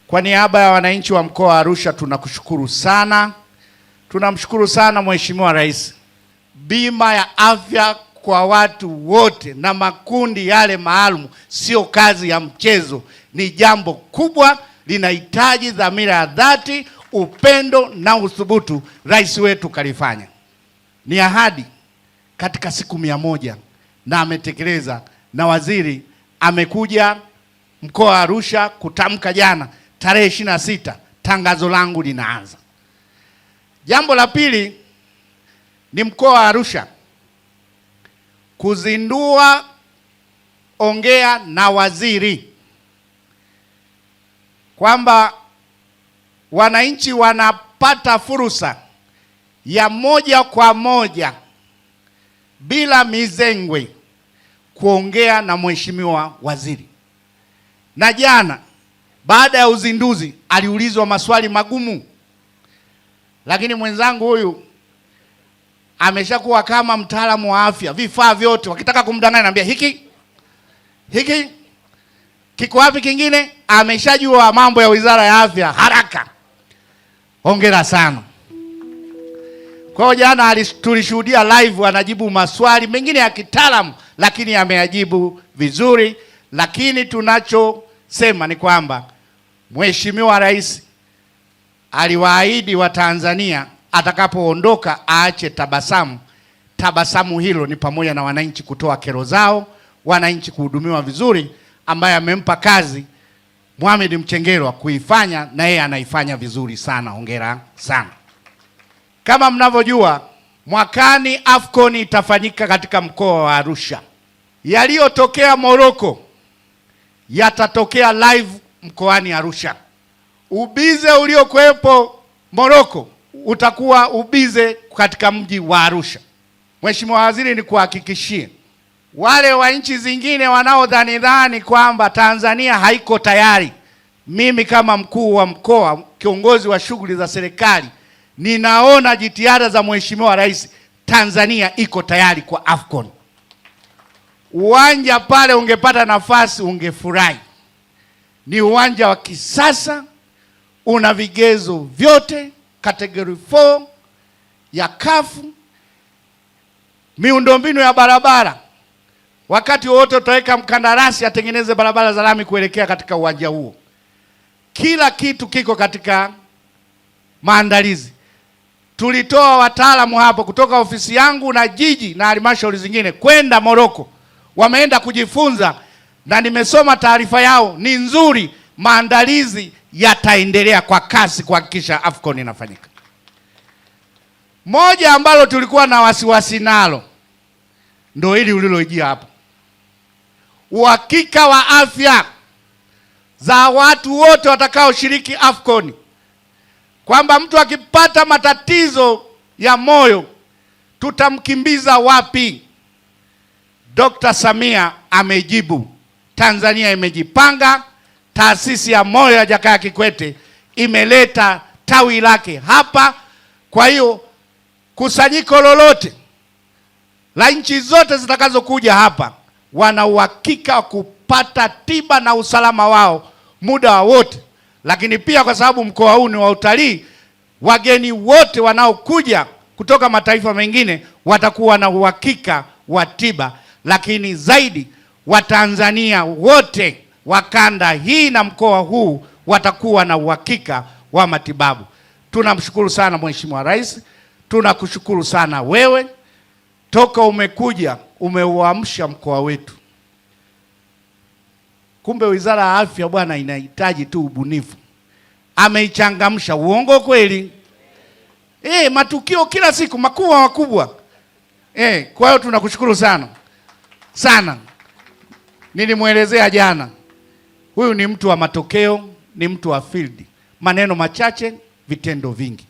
Kwa niaba ya wananchi wa mkoa wa Arusha tunakushukuru sana. Tunamshukuru sana Mheshimiwa Rais. Bima ya afya kwa watu wote na makundi yale maalum sio kazi ya mchezo, ni jambo kubwa, linahitaji dhamira ya dhati, upendo na uthubutu. Rais wetu kalifanya. Ni ahadi katika siku 100 na ametekeleza, na waziri amekuja mkoa wa Arusha kutamka jana tarehe 26 tangazo langu linaanza. Jambo la pili ni mkoa wa Arusha kuzindua ongea na waziri, kwamba wananchi wanapata fursa ya moja kwa moja bila mizengwe kuongea na mheshimiwa waziri. Na jana baada ya uzinduzi aliulizwa maswali magumu, lakini mwenzangu huyu ameshakuwa kama mtaalamu wa afya, vifaa vyote wakitaka kumdanganya anambia hiki kiko wapi, kingine ameshajua mambo ya Wizara ya Afya haraka. Hongera sana. Kwa hiyo jana tulishuhudia live anajibu maswali mengine ya kitaalamu, lakini ameyajibu vizuri. Lakini tunachosema ni kwamba Mheshimiwa Rais aliwaahidi Watanzania atakapoondoka aache tabasamu. Tabasamu hilo ni pamoja na wananchi kutoa kero zao, wananchi kuhudumiwa vizuri, ambaye amempa kazi Mohamed Mchengerwa kuifanya, na yeye anaifanya vizuri sana. Hongera sana. Kama mnavyojua, mwakani AFCON itafanyika katika mkoa wa Arusha. Yaliyotokea Morocco yatatokea live mkoani Arusha. Ubize uliokuwepo Morocco utakuwa ubize katika mji wa Arusha. Mheshimiwa Waziri, ni kuhakikishie wale wa nchi zingine wanaodhani kwamba Tanzania haiko tayari, mimi kama mkuu wa mkoa, kiongozi wa shughuli za serikali, ninaona jitihada za Mheshimiwa Rais. Tanzania iko tayari kwa AFCON. Uwanja pale ungepata nafasi ungefurahi. Ni uwanja wa kisasa, una vigezo vyote, category 4 ya CAF, miundombinu ya barabara. Wakati wote utaweka mkandarasi atengeneze barabara za lami kuelekea katika uwanja huo. Kila kitu kiko katika maandalizi. Tulitoa wataalamu hapo kutoka ofisi yangu na jiji na halmashauri zingine kwenda Morocco. Wameenda kujifunza na nimesoma taarifa yao, ni nzuri. Maandalizi yataendelea kwa kasi kuhakikisha AFCON inafanyika. Moja ambalo tulikuwa na wasiwasi nalo ndio hili ulilojia hapa. Uhakika wa afya za watu wote watakaoshiriki AFCON, kwamba mtu akipata matatizo ya moyo tutamkimbiza wapi? Dr. Samia amejibu. Tanzania imejipanga. Taasisi ya moyo ya Jakaya Kikwete imeleta tawi lake hapa. Kwa hiyo kusanyiko lolote la nchi zote zitakazokuja hapa wana uhakika wa kupata tiba na usalama wao muda wa wote. Lakini pia kwa sababu mkoa huu ni wa utalii, wageni wote wanaokuja kutoka mataifa mengine watakuwa na uhakika wa tiba. Lakini zaidi, Watanzania wote wa kanda hii na mkoa huu watakuwa na uhakika wa matibabu. Tunamshukuru sana Mheshimiwa Rais. Tunakushukuru sana wewe. Toka umekuja umeuamsha mkoa wetu. Kumbe Wizara ya Afya bwana inahitaji tu ubunifu. Ameichangamsha. Uongo kweli? Matukio kila siku makubwa. Kwa hiyo tunakushukuru sana sana. Nilimwelezea jana, huyu ni mtu wa matokeo, ni mtu wa field. Maneno machache, vitendo vingi.